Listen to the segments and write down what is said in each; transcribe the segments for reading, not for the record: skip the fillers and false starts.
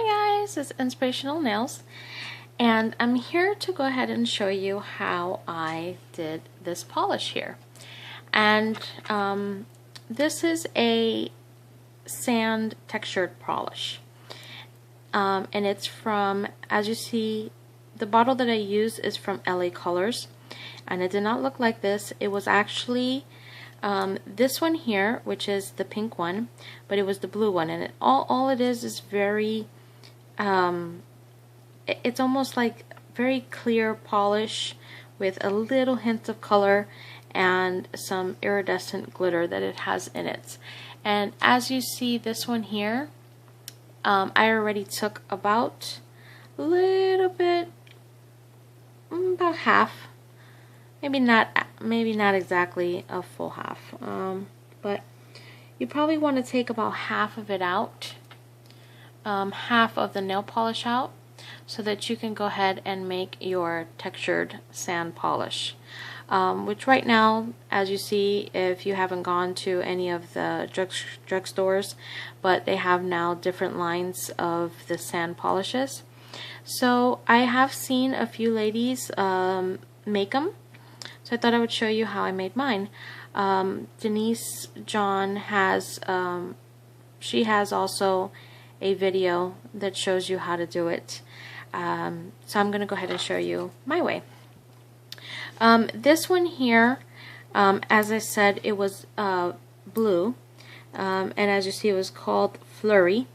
Hi guys, it's Inspirational Nails, and I'm here to go ahead and show you how I did this polish here. And this is a sand textured polish, and it's from, as you see, the bottle that I used is from LA Colors, and it did not look like this. It was actually this one here, which is the pink one, but it was the blue one, and all it is very it's almost like very clear polish with a little hint of color and some iridescent glitter that it has in it. And as you see, this one here, I already took about a little bit, about half, maybe not exactly a full half, but you probably want to take about half of it out, half of the nail polish out, so that you can go ahead and make your textured sand polish, which right now, as you see, if you haven't gone to any of the drugstores, but they have now different lines of the sand polishes. So I have seen a few ladies make them, so I thought I would show you how I made mine. Denise John has, she has also a video that shows you how to do it. So I'm going to go ahead and show you my way. This one here, as I said, it was blue, and as you see, it was called Flurry.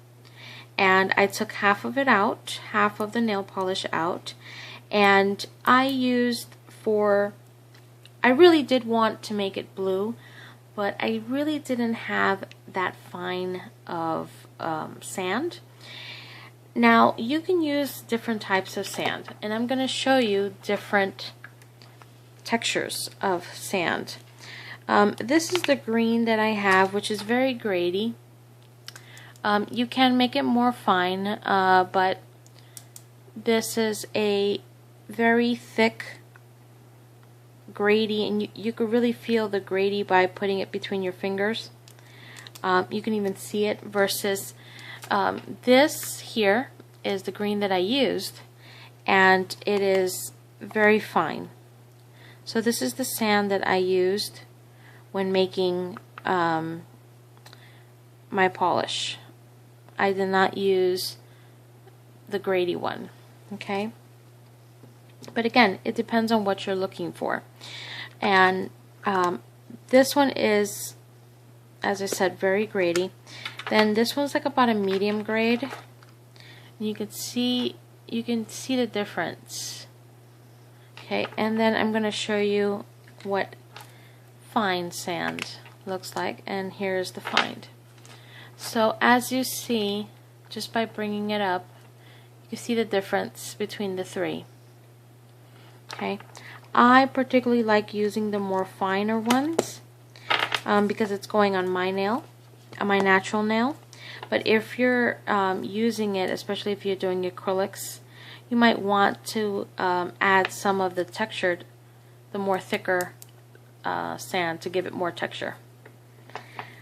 And I took half of it out, half of the nail polish out, and I used I really did want to make it blue, but I really didn't have that fine of sand. Now you can use different types of sand, and I'm going to show you different textures of sand. This is the green that I have, which is very grady. You can make it more fine, but this is a very thick grady, and you could really feel the grady by putting it between your fingers. You can even see it, versus this here is the green that I used, and it is very fine. So this is the sand that I used when making my polish. I did not use the grady one, okay? But again, it depends on what you're looking for. And this one is, as I said, very grady. Then this one's like about a medium grade. And you can see the difference. Okay, and then I'm going to show you what fine sand looks like, and here's the fine. So as you see, just by bringing it up, you can see the difference between the three. Okay, I particularly like using the more finer ones because it's going on my nail, my natural nail. But if you're using it, especially if you're doing acrylics, you might want to add some of the textured, the more thicker sand to give it more texture.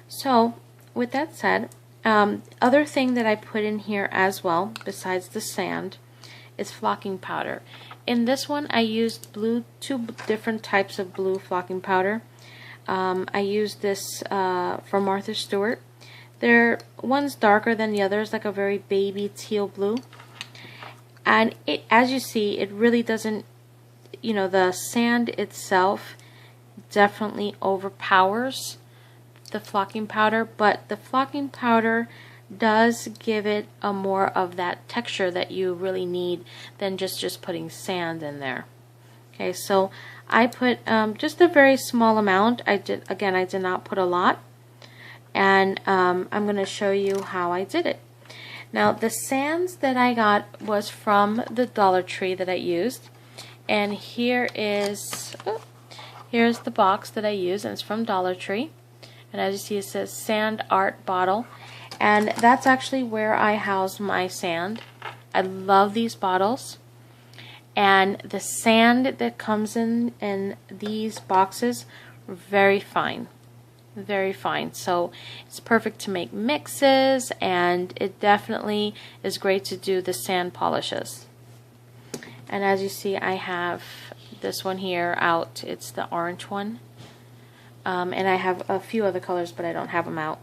So with that said, other thing that I put in here as well, besides the sand, is flocking powder. In this one, I used two different types of blue flocking powder. I used this from Martha Stewart. One's darker than the other, like a very baby teal blue. And it, as you see, it really doesn't, the sand itself definitely overpowers the flocking powder, but the flocking powder does give it a more of that texture that you really need than just putting sand in there. Okay, so I put just a very small amount. I did not put a lot, and I'm going to show you how I did it. Now the sands that I got was from the Dollar Tree that I used, and here's the box that I used, and it's from Dollar Tree. And as you see, it says Sand Art Bottle, and that's actually where I house my sand. I love these bottles, and the sand that comes in these boxes are very fine. very fine. So it's perfect to make mixes, and it definitely is great to do the sand polishes. And as you see, I have this one here out. It's the orange one. And I have a few other colors, but I don't have them out.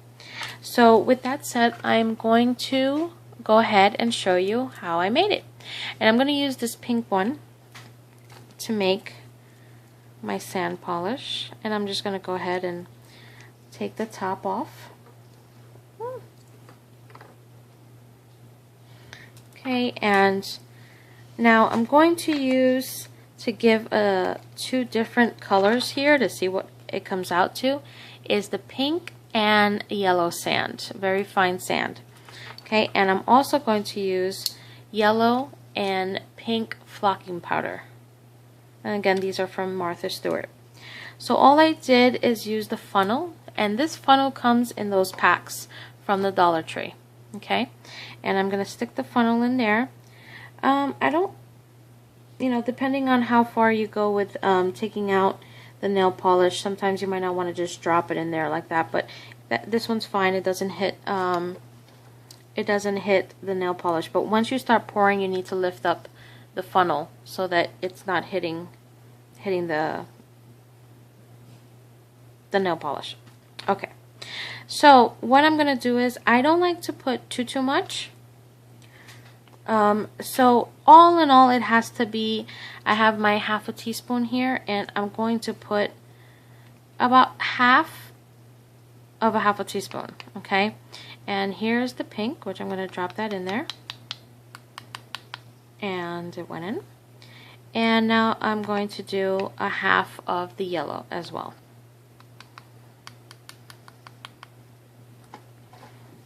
So with that said, I'm going to go ahead and show you how I made it. And I'm going to use this pink one to make my sand polish. And I'm just going to go ahead and take the top off. Okay, and now I'm going to use to give two different colors here to see what it comes out to is the pink and yellow sand, very fine sand. Okay, and I'm also going to use yellow and pink flocking powder. And again, these are from Martha Stewart. So all I did is use the funnel, and this funnel comes in those packs from the Dollar Tree. Okay, and I'm going to stick the funnel in there. I don't, depending on how far you go with taking out the nail polish, sometimes you might not want to just drop it in there like that, but this one's fine. It doesn't hit the nail polish. But once you start pouring, you need to lift up the funnel so that it's not hitting the nail polish. Okay, so what I'm gonna do is, I don't like to put too much. So all in all, it has to be, I have my half a teaspoon here, and I'm going to put about half of a half a teaspoon. Okay, and here's the pink, which I'm going to drop that in there, and it went in. And now I'm going to do a half of the yellow as well.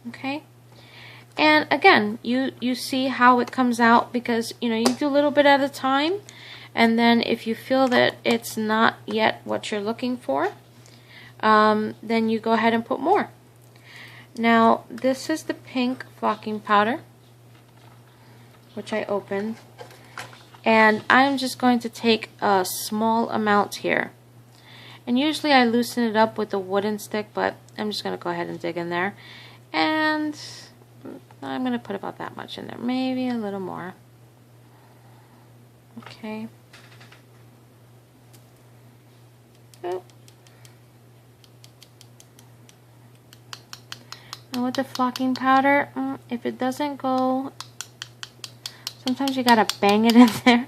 Okay, and again, you see how it comes out, because you do a little bit at a time, and then if you feel that it's not yet what you're looking for, then you go ahead and put more. Now this is the pink flocking powder, which I opened, and I'm just going to take a small amount here. And usually I loosen it up with a wooden stick, but I'm just going to go ahead and dig in there, and I'm going to put about that much in there, maybe a little more. Okay. Oh. And with the flocking powder, if it doesn't go, sometimes you gotta bang it in there,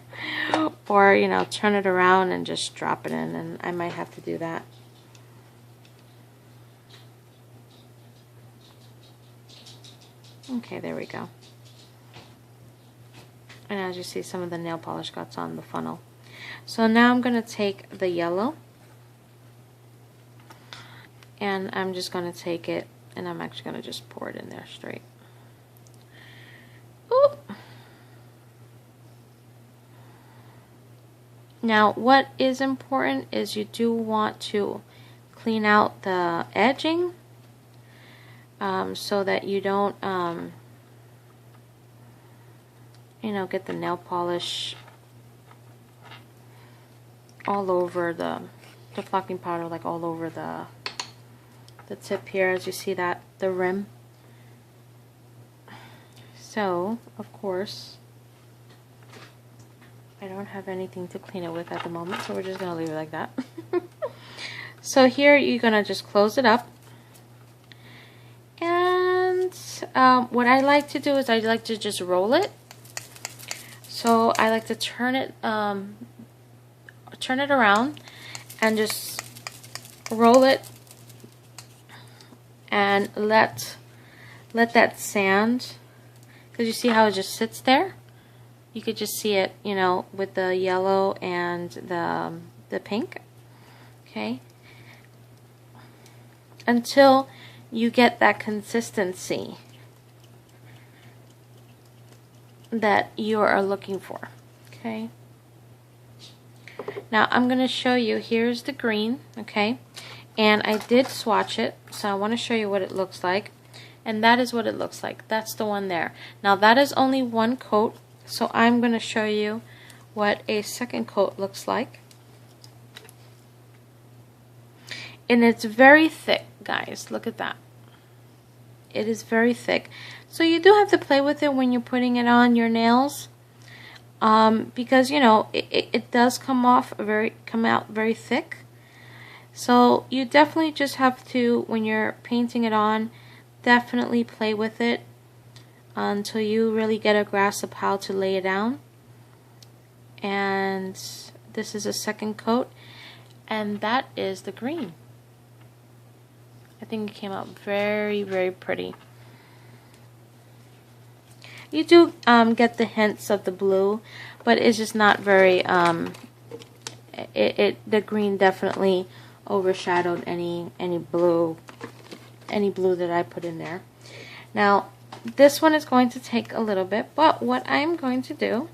or turn it around and just drop it in, and I might have to do that. Okay, there we go. And as you see, some of the nail polish got on the funnel. So now I'm going to take the yellow, and I'm just going to take it, and I'm actually going to just pour it in there straight. Ooh. Now what is important is you do want to clean out the edging, so that you don't get the nail polish all over the flocking powder, like all over the tip here, as you see that, the rim. So of course I don't have anything to clean it with at the moment, so we're just gonna leave it like that. So here you're gonna just close it up, and what I like to do is I like to just roll it. So I like to turn it around and just roll it, and let that sand, because you see how it just sits there. You could just see it, with the yellow and the pink. Okay, until you get that consistency that you are looking for. Okay, now I'm going to show you, here's the green, okay, and I did swatch it, so I want to show you what it looks like. And that is what it looks like. That's the one there. Now that is only one coat, so I'm going to show you what a second coat looks like. And it's very thick, guys. Look at that. It is very thick. So you do have to play with it when you're putting it on your nails. Because, you know, it does come out very thick. So you definitely just have to, when you're painting it on, definitely play with it until you really get a grasp of how to lay it down. And this is a second coat, and that is the green. I think it came out very, very pretty. You do get the hints of the blue, but it's just not very, the green definitely overshadowed any blue that I put in there. Now, this one is going to take a little bit, but what I'm going to do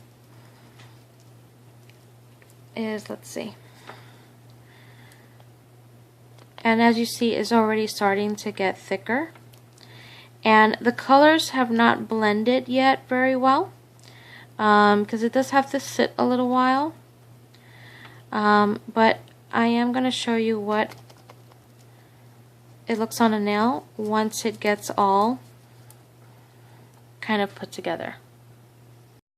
is, let's see. And as you see, it's already starting to get thicker. And the colors have not blended yet very well, because it does have to sit a little while. But I am going to show you what it looks on a nail once it gets all kind of put together.